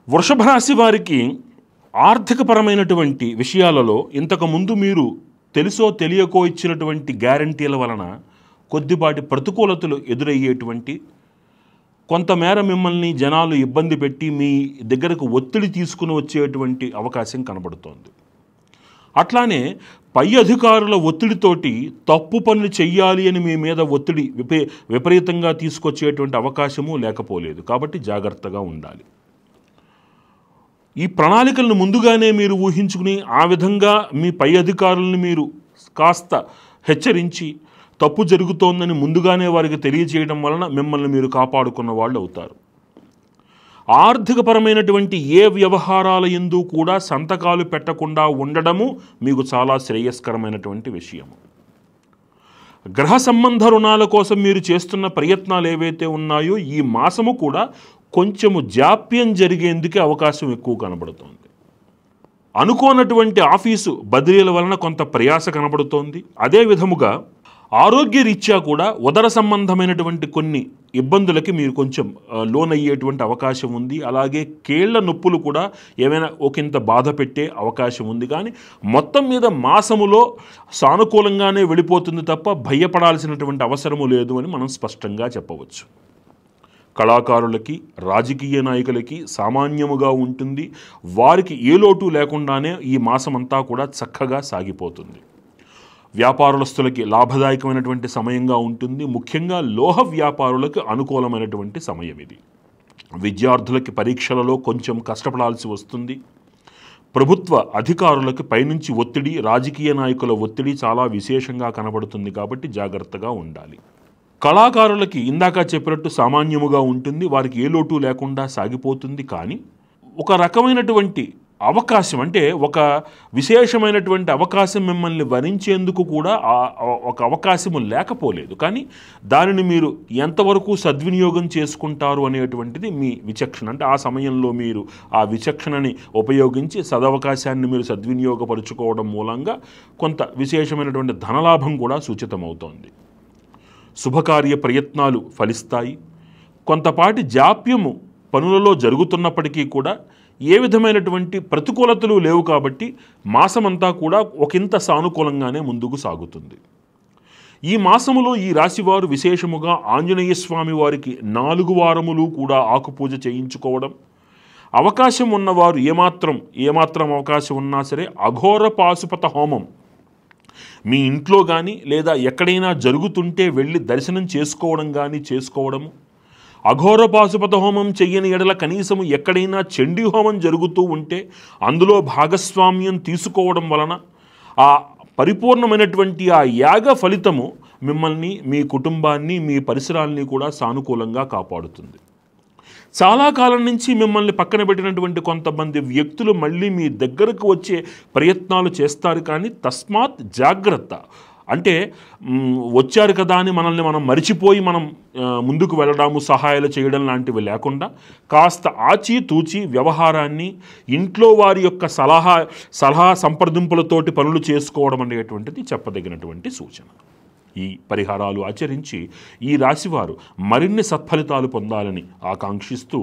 వృషభ రాశి వారికి ఆర్థికపరమైనటువంటి విషయాలలో ఇంతకుముందు మీరు తెలుసో తెలియకో ఇచ్చినటువంటి గ్యారంటీల వలన కొద్దిపాటి ప్రతికూలతలు ఎదురయ్యేటువంటి, కొంతమేర మిమ్మల్ని జనాలు ఇబ్బంది పెట్టి మీ దగ్గరకు ఒత్తిడి తీసుకుని వచ్చేటువంటి అవకాశం కనబడుతోంది. అట్లానే పై అధికారుల ఒత్తిడితోటి తప్పు పనులు చెయ్యాలి అని మీ మీద ఒత్తిడి విపరీతంగా తీసుకొచ్చేటువంటి అవకాశము లేకపోలేదు. కాబట్టి జాగ్రత్తగా ఉండాలి. ఈ ప్రణాళికలను ముందుగానే మీరు ఊహించుకుని ఆ విధంగా మీ పై అధికారులను మీరు కాస్త హెచ్చరించి తప్పు జరుగుతోందని ముందుగానే వారికి తెలియజేయడం వలన మిమ్మల్ని మీరు కాపాడుకున్న వాళ్ళు అవుతారు. ఆర్థికపరమైనటువంటి ఏ వ్యవహారాల యందు కూడా సంతకాలు పెట్టకుండా ఉండడము మీకు చాలా శ్రేయస్కరమైనటువంటి విషయము. గ్రహ సంబంధ రుణాల కోసం మీరు చేస్తున్న ప్రయత్నాలు ఏవైతే ఉన్నాయో ఈ మాసము కూడా కొంచెము జాప్యం జరిగేందుకే అవకాశం ఎక్కువ కనబడుతోంది. అనుకోనటువంటి ఆఫీసు బదిలీల వలన కొంత ప్రయాస కనబడుతోంది. అదే విధముగా ఆరోగ్య రీత్యా కూడా ఉదర సంబంధమైనటువంటి కొన్ని ఇబ్బందులకి మీరు కొంచెం లోనయ్యేటువంటి అవకాశం ఉంది. అలాగే కీళ్ల నొప్పులు కూడా ఏమైనా ఒకంత బాధ పెట్టే అవకాశం ఉంది. కానీ మొత్తం మీద మాసములో సానుకూలంగానే వెళ్ళిపోతుంది తప్ప భయపడాల్సినటువంటి అవసరము లేదు అని మనం స్పష్టంగా చెప్పవచ్చు. కళాకారులకి, రాజకీయ నాయకులకి సామాన్యముగా ఉంటుంది. వారికి ఏ లోటు లేకుండానే ఈ మాసమంతా కూడా చక్కగా సాగిపోతుంది. వ్యాపారస్తులకి లాభదాయకమైనటువంటి సమయంగా ఉంటుంది. ముఖ్యంగా లోహ వ్యాపారులకు అనుకూలమైనటువంటి సమయం ఇది. విద్యార్థులకి పరీక్షలలో కొంచెం కష్టపడాల్సి వస్తుంది. ప్రభుత్వ అధికారులకు పైనుంచి ఒత్తిడి, రాజకీయ నాయకుల ఒత్తిడి చాలా విశేషంగా కనబడుతుంది. కాబట్టి జాగ్రత్తగా ఉండాలి. కళాకారులకి ఇందాక చెప్పినట్టు సామాన్యముగా ఉంటుంది. వారికి ఏ లోటు లేకుండా సాగిపోతుంది. కానీ ఒక రకమైనటువంటి అవకాశం, అంటే ఒక విశేషమైనటువంటి అవకాశం మిమ్మల్ని వరించేందుకు కూడా ఒక అవకాశము లేకపోలేదు. కానీ దానిని మీరు ఎంతవరకు సద్వినియోగం చేసుకుంటారు అనేటువంటిది మీ విచక్షణ. అంటే ఆ సమయంలో మీరు ఆ విచక్షణని ఉపయోగించి సదవకాశాన్ని మీరు సద్వినియోగపరుచుకోవడం మూలంగా కొంత విశేషమైనటువంటి ధనలాభం కూడా సూచితమవుతోంది. శుభకార్య ప్రయత్నాలు ఫలిస్తాయి. కొంతపాటి జాప్యము పనులలో జరుగుతున్నప్పటికీ కూడా ఏ విధమైనటువంటి ప్రతికూలతలు లేవు. కాబట్టి మాసమంతా కూడా ఒకంత సానుకూలంగానే ముందుకు సాగుతుంది. ఈ మాసములో ఈ రాశివారు విశేషముగా ఆంజనేయ స్వామి వారికి 4 వారములు కూడా ఆకుపూజ చేయించుకోవడం, అవకాశం ఉన్నవారు ఏమాత్రం అవకాశం ఉన్నా సరే అఘోర పాశుపత హోమం మీ ఇంట్లో కానీ లేదా ఎక్కడైనా జరుగుతుంటే వెళ్ళి దర్శనం చేసుకోవడము. అఘోర పాశుపత హోమం చెయ్యని ఎడల కనీసము ఎక్కడైనా చండీ హోమం జరుగుతూ ఉంటే అందులో భాగస్వామ్యం తీసుకోవడం వలన ఆ పరిపూర్ణమైనటువంటి ఆ యాగ ఫలితము మిమ్మల్ని, మీ కుటుంబాన్ని, మీ పరిసరాల్ని కూడా సానుకూలంగా కాపాడుతుంది. చాలా కాలం నుంచి మిమ్మల్ని పక్కన పెట్టినటువంటి కొంతమంది వ్యక్తులు మళ్ళీ మీ దగ్గరకు వచ్చే ప్రయత్నాలు చేస్తారు. కానీ తస్మాత్ జాగ్రత్త. అంటే వచ్చారు కదా అని మనల్ని మనం మరిచిపోయి మనం ముందుకు వెళ్ళడము, సహాయాలు చేయడం లాంటివి లేకుండా కాస్త ఆచితూచి వ్యవహారాన్ని, ఇంట్లో వారి యొక్క సలహా సంప్రదింపులతోటి పనులు చేసుకోవడం అనేటువంటిది చెప్పదగినటువంటి సూచన. ఈ పరిహారాలు ఆచరించి ఈ రాశివారు మరిన్ని సత్ఫలితాలు పొందాలని ఆకాంక్షిస్తూ